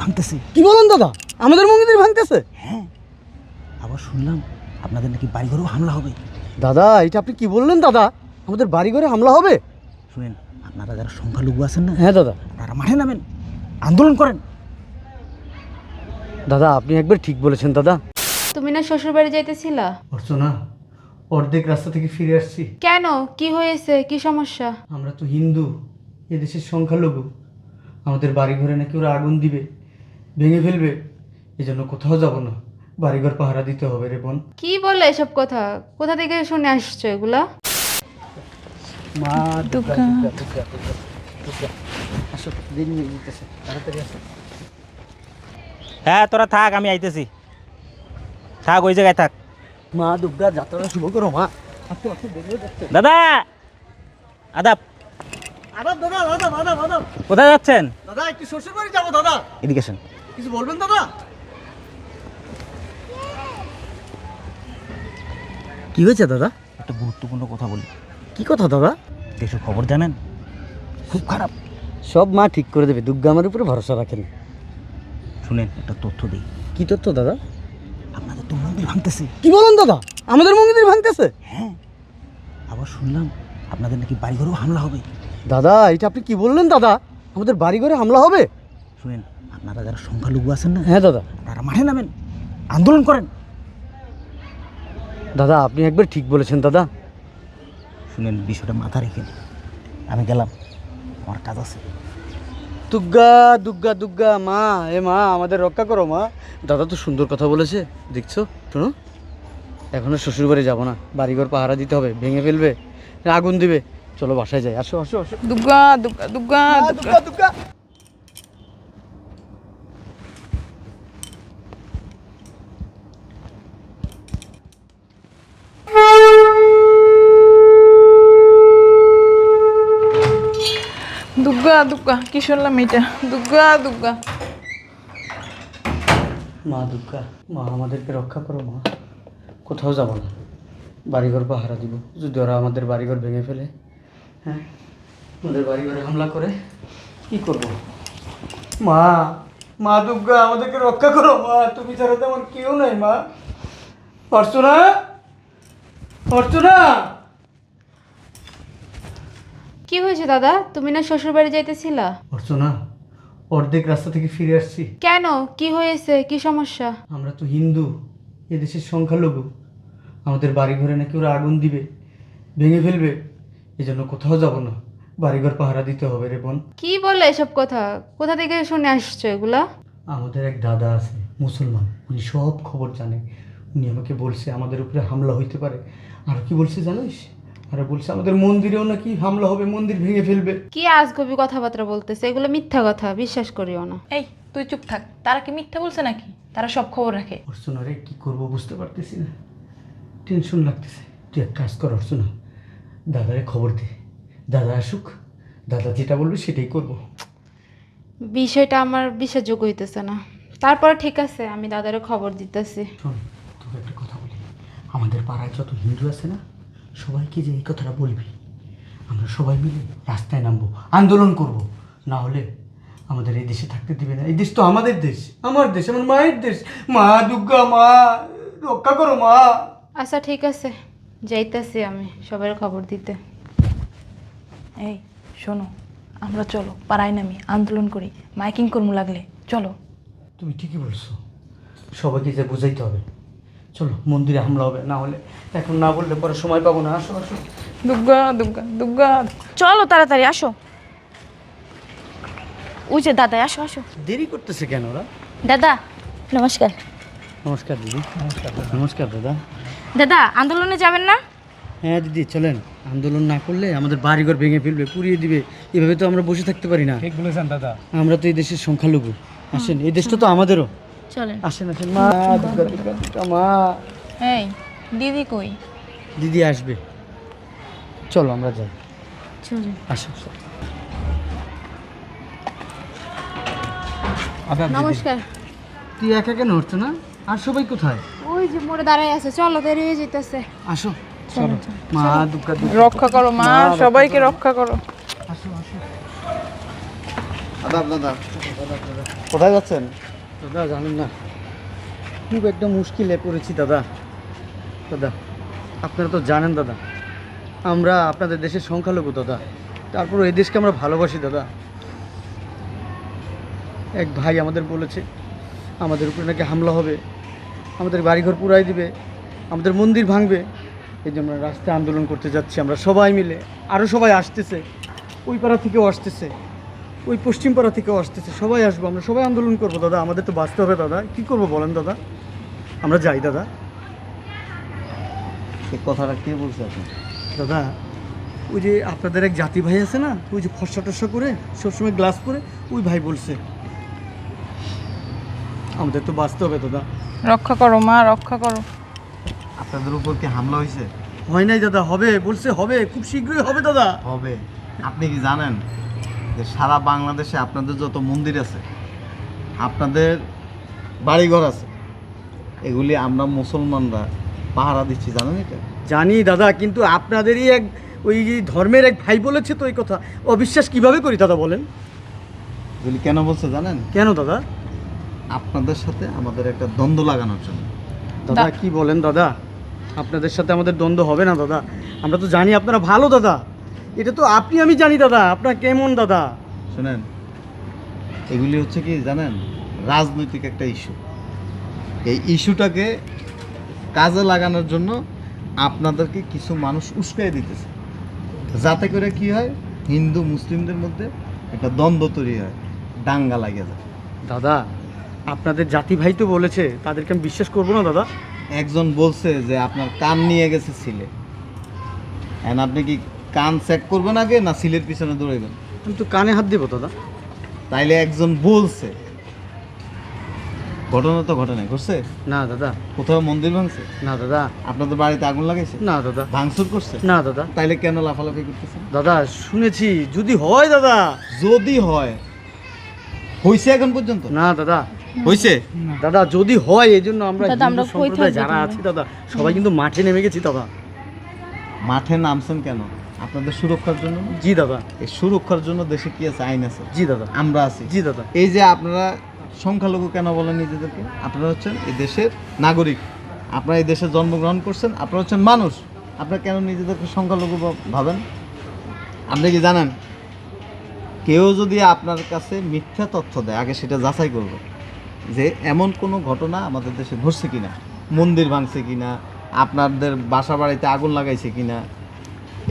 ভাঙতেছে। কি বলেন দাদা? আমাদের মন্দির ভাঙতেছে? হ্যাঁ, আবার শুনলাম আপনাদের নাকি বাড়িঘরেও হামলা হবে। দাদা এটা আপনি কি বললেন দাদা? আমাদের বাড়িঘরে হামলা হবে? শুনেন, আপনারা যারা সংখ্যালঘু আছেন না, হ্যাঁ দাদা। আপনারা মাঠে নামেন, আন্দোলন করেন। দাদা আপনি একবার ঠিক বলেছেন দাদা। তুমি না শ্বশুর বাড়ি যাইতেছিলা? অর্চনা, অর্ধেক রাস্তা থেকে ফিরে আসছি। কেন, কি হয়েছে, কি সমস্যা? আমরা তো হিন্দু, এদেশের সংখ্যালঘু। আমাদের বাড়িঘরে নাকি ওরা আগুন দিবে, ভেঙে ফেলবে। এই জন্য কোথাও যাব না, বাড়িঘর পাহারা দিতে হবে রে বোন। কি বলে এসব কথা? কোথা থেকে শুনে আসছো এগুলা? মা দুর্গা। আসো, দেরি হয়ে যেতেছে, তাড়াতাড়ি আসো। হ্যাঁ, তোরা থাক, আমি আইতেছি। থাক, ওই জায়গায় থাক। মা দুর্গা, যাত্রা শুভ করো মা। আসো আসো, দেরি হয়ে যাচ্ছে। দাদা, আদাব। আদাব দাদা, আদাব আদাব আদাব। কোথায় যাচ্ছেন? দাদা একটু শ্বশুর বাড়ি যাবো দাদা। এদিকে আসেন। কিছু বলবেন দাদা? কি হয়েছে দাদা? একটা গুরুত্বপূর্ণ কথা বলি। কি কথা দাদা? দেশের খবর জানেন, খুব খারাপ। সব মা ঠিক করে দেবে, দুর্গা আমার উপরে ভরসা রাখেন। শুনেন, একটা তথ্য দিই। কি তথ্য দাদা? আপনাদের তো মন্দির ভাঙতেছে। কি বলেন দাদা? আমাদের মন্দির ভাঙতেছে? হ্যাঁ, আবার শুনলাম আপনাদের নাকি বাড়িঘরেও হামলা হবে। দাদা এটা আপনি কি বললেন দাদা? আমাদের বাড়িঘরে হামলা হবে? শুনেন, আপনারা যারা সংখ্যালঘু আছেন না, হ্যাঁ দাদা। আপনারা মাঠে নামেন, আন্দোলন করেন। দাদা আপনি একবার ঠিক বলেছেন দাদা। শুনেন, বিষয়টা মাথা রেখেন। আমি গেলাম, আমার কাজ আছে। দুর্গা দুর্গা দুর্গা, মা এ মা আমাদের রক্ষা করো মা। দাদা তো সুন্দর কথা বলেছে, দেখছো? শোনো, এখনো শ্বশুর বাড়ি যাবো না, বাড়িঘর পাহারা দিতে হবে, ভেঙে ফেলবে, আগুন দিবে। চলো বাসায় যাই। আসো আসো আসো। দুর্গা দুর্গা দুর্গা দুর্গা দুর্গা। দুর্গা দুর্গা, কি শুনলাম এটা? দুর্গা দুর্গা। মা দুর্গা, মা আমাদেরকে রক্ষা করো মা। কোথাও যাব না, বাড়িঘর পাহারা দিব। যদি ওরা আমাদের বাড়িঘর ভেঙে ফেলে, হ্যাঁ, আমাদের বাড়িঘরে হামলা করে, কি করব? মা, মা দুর্গা আমাদেরকে রক্ষা করো মা। তুমি ছাড়া তো আমার কেউ নাই মা। অর্চনা, অর্চনা। কি হয়েছে দাদা? তুমি না শ্বশুর বাড়ি যাইতেছিলা? অর্চনা, অর্ধেক রাস্তা থেকে ফিরে আসছি। কেন, কি হয়েছে, কি সমস্যা? আমরা তো হিন্দু, এদেশের সংখ্যালঘু। আমাদের বাড়িঘরে নাকি ওরা আগুন দিবে, ভেঙে ফেলবে। এই জন্য কোথাও যাব না, বাড়িঘর পাহারা দিতে হবে রে বোন। কি বলে এসব কথা? কোথা থেকে শুনে আসছো এগুলা? আমাদের এক দাদা আছে, মুসলমান, উনি সব খবর জানে। উনি আমাকে বলছে আমাদের উপরে হামলা হইতে পারে। আর কি বলছে জানিস? আর বলছে আমাদের মন্দিরেও নাকি হামলা হবে, মন্দির ভেঙে ফেলবে। কি আজগবি কথাবার্তা বলতেছে, এগুলো মিথ্যা কথা, বিশ্বাস করিও না। এই তুই চুপ থাক। তারা কি মিথ্যা বলছে নাকি? তারা সব খবর রাখে। অর্চনা রে, কি করবো বুঝতে পারতেছি না, টেনশন লাগতেছে। তুই এক কাজ কর অর্চনা, দাদারে খবর দে। দাদা আসুক, দাদা যেটা বলবে সেটাই করব। বিষয়টা আমার বিশ্বাসযোগ্য হইতেছে না। তারপর ঠিক আছে, আমি দাদারে খবর দিতেছি। শোন, তোকে একটা কথা বলি। আমাদের পাড়ায় যত হিন্দু আছে না, সবাইকে যে এই কথাটা বলবি। আমরা সবাই মিলে রাস্তায় নামবো, আন্দোলন করব। না হলে আমাদের এই দেশে থাকতে দিবে না। এই দেশ তো আমাদের দেশ, আমার দেশ, আমার মায়ের দেশ। মা দুর্গা, মা রক্ষা করো মা। আচ্ছা ঠিক আছে, যাইতেছি আমি সবার খবর দিতে। এই শোনো, আমরা চলো পাড়ায় নামি, আন্দোলন করি, মাইকিং করমু লাগলে। চলো। তুমি ঠিকই বলছো, সবাইকে যে বুঝাইতে হবে। চলো, মন্দিরে হামলা হবে, না হলে এখন না বললে পরে সময় পাবো না। আসো আসো। দুর্গা দুর্গা দুর্গা। চলো তাড়াতাড়ি আসো। ওই যে দাদা, আসো আসো। দেরি করতেছে কেন ওরা? দাদা নমস্কার। নমস্কার দিদি। নমস্কার নমস্কার দাদা। দাদা আন্দোলনে যাবেন না? হ্যাঁ দিদি চলেন, আন্দোলন না করলে আমাদের বাড়িঘর ভেঙে ফেলবে, পুড়িয়ে দিবে। এভাবে তো আমরা বসে থাকতে পারি না। ঠিক বলেছেন দাদা। আমরা তো এই দেশের সংখ্যালঘু। আসেন, এই দেশটা তো আমাদেরও। চলেন। আসেন আসেন মা দুর্গা দুর্গা দুর্গা, মা। এই দিদি কই? দিদি আসবে, চলো আমরা যাই। চলেন। আসো আসো। নমস্কার। তুই একা কেন হচ্ছে না? আর সবাই কোথায়? ওই যে মোড়ে দাঁড়ায় আছে, চলো দেরি হয়ে যেতেছে। আসো চলো। মা দুর্গা দুর্গা, রক্ষা করো মা, সবাইকে রক্ষা করো। আসো আসো। আদাব দাদা। দাদা দাদা কোথায় যাচ্ছেন? দাদা জানেন না, খুব একটা মুশকিলে পড়েছি দাদা। দাদা আপনারা তো জানেন দাদা, আমরা আপনাদের দেশের সংখ্যালঘু দাদা, তারপর এই দেশকে আমরা ভালোবাসি দাদা। এক ভাই আমাদের বলেছে আমাদের উপরে নাকি হামলা হবে, আমাদের বাড়িঘর পুরাই দিবে, আমাদের মন্দির ভাঙবে। এই জন্য আমরা রাস্তায় আন্দোলন করতে যাচ্ছি, আমরা সবাই মিলে। আরও সবাই আসতেছে, ওই পাড়া থেকেও আসতেছে, ওই পশ্চিম পাড়া থেকেও আসতেছে, সবাই আসবো, আমরা সবাই আন্দোলন করবো দাদা। আমাদের তো বাঁচতে হবে দাদা, কী করবো বলেন দাদা? আমরা যাই দাদা। এই কথাটা কে বলছে আপনি? দাদা ওই যে আপনাদের এক জাতি ভাই আছে না, ওই যে ফর্সা টর্সা করে সবসময় গ্লাস পরে, ওই ভাই বলছে। আমাদের তো বাঁচতে হবে দাদা। রক্ষা করো মা, রক্ষা করো। আপনাদের উপর কি হামলা হয়েছে? হয় নাই দাদা, হবে বলছে, হবে, খুব শীঘ্রই হবে দাদা। হবে। আপনি কি জানেন যে সারা বাংলাদেশে আপনাদের যত মন্দির আছে, আপনাদের বাড়িঘর আছে, এগুলি আমরা মুসলমানরা পাহারা দিচ্ছি, জানেন এটা? জানি দাদা, কিন্তু আপনাদেরই এক ওই যে ধর্মের এক ভাই বলেছে তো এই কথা, অবিশ্বাস কিভাবে করি দাদা বলেন? এগুলি কেন বলছে জানেন? কেন দাদা? আপনাদের সাথে আমাদের একটা দ্বন্দ্ব লাগানোর জন্য। দাদা কি বলেন দাদা, আপনাদের সাথে আমাদের দ্বন্দ্ব হবে না দাদা। আমরা তো জানি আপনারা ভালো দাদা, এটা তো আপনি আমি জানি দাদা আপনার কেমন দাদা। শুনেন, এগুলি হচ্ছে কি জানেন, রাজনৈতিক একটা ইস্যু। এই ইস্যুটাকে কাজে লাগানোর জন্য আপনাদেরকে কিছু মানুষ উস্কাই দিতেছে, যাতে করে কি হয়, হিন্দু মুসলিমদের মধ্যে একটা দ্বন্দ্ব তৈরি হয়, দাঙ্গা লাগে যায়। দাদা আপনাদের জাতি ভাই তো বলেছে, তাদেরকে আমি বিশ্বাস করবো না দাদা। একজন বলছে যে আপনার কান নিয়ে গেছে সিলে, এখন আপনি কি কান চেক করবেন আগে না সিলের পিছনে দৌড়াইবেন? আমি তো কানে হাত দিব দাদা। তাইলে একজন বলছে, ঘটনা তো ঘটে নাই, ঘটছে? না দাদা। কোথাও মন্দির ভাঙছে? না দাদা। আপনাদের বাড়িতে আগুন লাগাইছে? না দাদা। ভাঙচুর করছে? না দাদা। তাইলে কেন লাফালাফি করতেছেন? দাদা শুনেছি, যদি হয় দাদা। যদি হয়, হইছে এখন পর্যন্ত? না দাদা। হইছে? দাদা যদি হয়, এই জন্য আমরা দাদা, হিন্দু আমরা কই সম্প্রদায় থাকবো যারা তাহলে? আছি দাদা, সবাই কিন্তু মাঠে নেমে গেছি দাদা। মাঠে নামছেন কেন? আপনাদের সুরক্ষার জন্য। জি দাদা। এই সুরক্ষার জন্য দেশে কি আছে? আইন আছে। জি দাদা। আমরা আছি। জি দাদা। এই যে আপনারা সংখ্যালঘু কেন বলেন নিজেদেরকে? আপনারা হচ্ছেন এই দেশের নাগরিক, আপনারা এই দেশে জন্মগ্রহণ করছেন, আপনারা হচ্ছেন মানুষ, আপনারা কেন নিজেদেরকে সংখ্যালঘু ভাবেন? আপনি কি জানেন, কেউ যদি আপনার কাছে মিথ্যা তথ্য দেয়, আগে সেটা যাচাই করবে যে এমন কোনো ঘটনা আমাদের দেশে ঘটছে কিনা, মন্দির ভাঙছে কিনা, আপনাদের বাসা বাড়িতে আগুন লাগাইছে কিনা,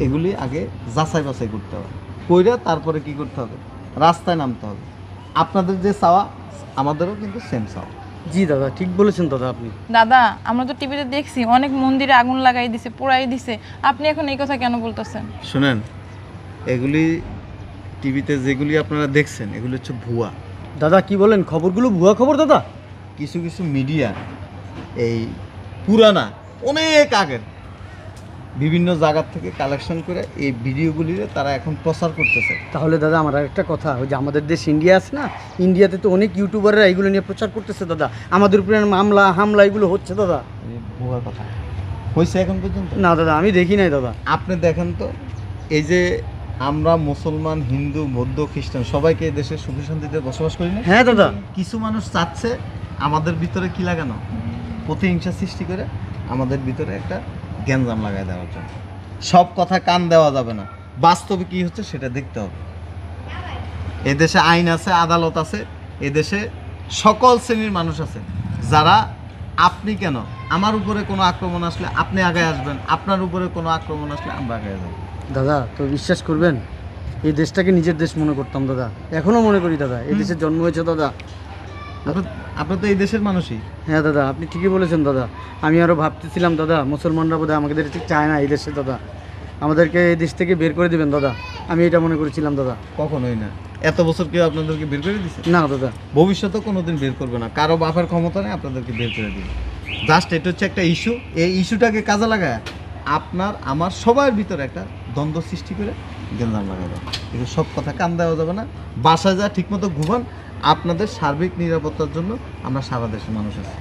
এগুলি আগে যাচাই বাছাই করতে হবে। কইরা তারপরে কি করতে হবে? রাস্তায় নামতে হবে। আপনাদের যে চাওয়া, আমাদেরও কিন্তু সেম চাওয়া। জি দাদা, ঠিক বলেছেন দাদা আপনি। দাদা আমরা তো টিভিতে দেখছি অনেক মন্দিরে আগুন লাগাই দিছে, পোড়াই দিছে, আপনি এখন এই কথা কেন বলতেছেন? শুনেন, এগুলি টিভিতে যেগুলি আপনারা দেখছেন, এগুলি হচ্ছে ভুয়া। দাদা কি বলেন, খবরগুলো ভুয়া খবর দাদা? কিছু কিছু মিডিয়া এই পুরানা অনেক আগের বিভিন্ন জায়গা থেকে কালেকশন করে এই ভিডিওগুলিরে তারা এখন প্রচার করতেছে। তাহলে দাদা আমার একটা কথা, ওই যে আমাদের দেশ ইন্ডিয়া আছে না, ইন্ডিয়াতে তো অনেক ইউটিউবাররা এইগুলো নিয়ে প্রচার করতেছে দাদা, আমাদের উপরে মামলা হামলা এগুলো হচ্ছে দাদা। এই ভুয়া কথা হয়েছে এখন পর্যন্ত? না দাদা, আমি দেখি নাই দাদা। আপনি দেখেন তো, এই যে আমরা মুসলমান, হিন্দু, বৌদ্ধ, খ্রিস্টান সবাইকে এই দেশে সুখী শান্তিতে বসবাস করি না? হ্যাঁ দাদা। কিছু মানুষ চাচ্ছে আমাদের ভিতরে কি লাগানো, প্রতিহিংসা সৃষ্টি করে আমাদের ভিতরে একটা গ্যাঞ্জাম লাগাই দেওয়ার জন্য। সব কথা কান দেওয়া যাবে না, বাস্তবে কি হচ্ছে সেটা দেখতে হবে। এদেশে আইন আছে, আদালত আছে, এদেশে সকল শ্রেণীর মানুষ আছে, যারা, আপনি কেন, আমার উপরে কোনো আক্রমণ আসলে আপনি আগে আসবেন, আপনার উপরে কোনো আক্রমণ আসলে আমরা আগে যাব। দাদা তো বিশ্বাস করবেন, এই দেশটাকে নিজের দেশ মনে করতাম দাদা, এখনও মনে করি দাদা, এই দেশে জন্ম হয়েছে দাদা। আপনি তো এই দেশের মানুষই। হ্যাঁ দাদা, আপনি ঠিকই বলেছেন দাদা। আমি আরও ভাবতেছিলাম দাদা, মুসলমানরা বোধহয় আমাদের ঠিক চায় না এই দেশে দাদা, আমাদেরকে এই দেশ থেকে বের করে দেবেন দাদা, আমি এটা মনে করেছিলাম দাদা। কখনোই না, এত বছর কেউ আপনাদেরকে বের করে দিছে? না দাদা। ভবিষ্যতেও কোনোদিন বের করবে না, কারো বাপের ক্ষমতা নেই আপনাদেরকে বের করে দিবে। জাস্ট এটা হচ্ছে একটা ইস্যু, এই ইস্যুটাকে কাজে লাগায় আপনার আমার সবার ভিতরে একটা দ্বন্দ্ব সৃষ্টি করে গেঞ্জাম লাগাই দেয়। কিন্তু সব কথা কান দেওয়া যাবে না, বাসায় যা ঠিকমতো ঘুমান। আপনাদের সার্বিক নিরাপত্তার জন্য আমরা সারা দেশের মানুষ আছি।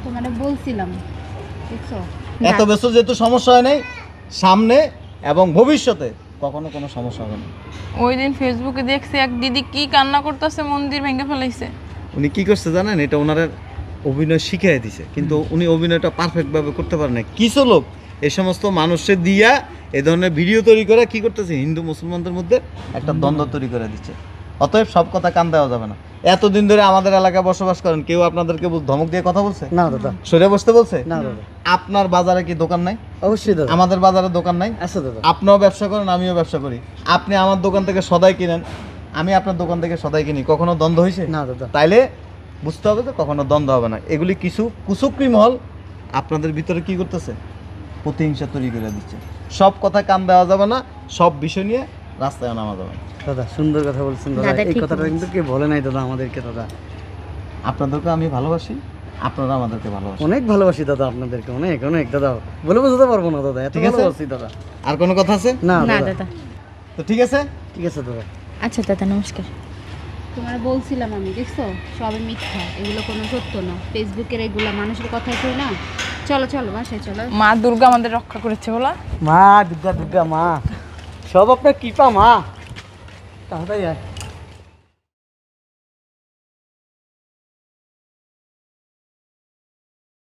তোমারে বলছিলাম, দেখছো? এত বেশি যেহেতু সমস্যা হয় নাই, সামনে এবং ভবিষ্যতে কখনো কোনো সমস্যা হবে না। ওই দিন ফেসবুকে দেখছি এক দিদি কি কান্না করতেছে, মন্দির ভেঙে ফেলাইছে। উনি কি করছে জানেন, এটা ওনার অভিনয় শিখিয়ে দিছে, কিন্তু উনি অভিনয়টা পারফেক্টভাবে করতে পারে না। কিছু লোক এই সমস্ত মানুষের দিয়া এই ধরনের ভিডিও তৈরি করে কি করতেছে, হিন্দু মুসলমানদের মধ্যে একটা দ্বন্দ্ব তৈরি করে দিচ্ছে। অতএব সব কথা কান দেওয়া যাবে না। এতদিন ধরে আমাদের এলাকায় বসবাস করেন, কেউ আপনাদেরকে ধমক দিয়ে কথা বলছে? না দাদা, সরে বসতে বলছে? না দাদা। আপনার বাজারে কি দোকান নাই? অবশ্যই দাদা, আমাদের বাজারে দোকান নাই? আচ্ছা দাদা। আপনিও ব্যবসা করেন, আমিও ব্যবসা করি। আপনি আমার দোকান থেকে সদাই কিনেন, আমি আপনার দোকান থেকে সদাই কিনি, কখনো দ্বন্দ্ব হয়েছে? না দাদা। তাইলে বুঝতে হবে যে কখনো দ্বন্দ্ব হবে না। এগুলি কিছু কুচক্রী মহল আপনাদের ভিতরে কি করতেছে, প্রতিহিংসা তৈরি করে দিচ্ছে। সব কথা কান দেওয়া যাবে না, সব বিষয় নিয়ে রাস্তায় নামা যাবে না। দাদা সুন্দর কথা বলছেন দাদা, দাদা, এই ঠিক কথাটা কিন্তু কে বলে নাই দাদা আমাদেরকে। দাদা আপনাদেরকে আমি ভালোবাসি, আপনারা আমাদেরকে ভালোবাসেন। অনেক ভালোবাসি দাদা আপনাদেরকে, অনেক অনেক দাদা, বলে বোঝাতে পারবো না দাদা, এত ঠিক আছে? ভালোবাসি দাদা। আর কোনো কথা আছে? না না দাদা, দাদা। তো ঠিক আছে। ঠিক আছে দাদা। আচ্ছা দাদা, নমস্কার। তোমার বলছিলাম আমি, দেখছো সবই মিথ্যা, এগুলো কোনো সত্য না। ফেসবুকের এগুলো মানুষের কথাই কই না। চলো চলো বাসায় চলো। মা দুর্গা আমাদের রক্ষা করেছে বলা। মা দুর্গা দুর্গা মা, সব আপনার কৃপা মা। তাড়াতাড়ি আয়।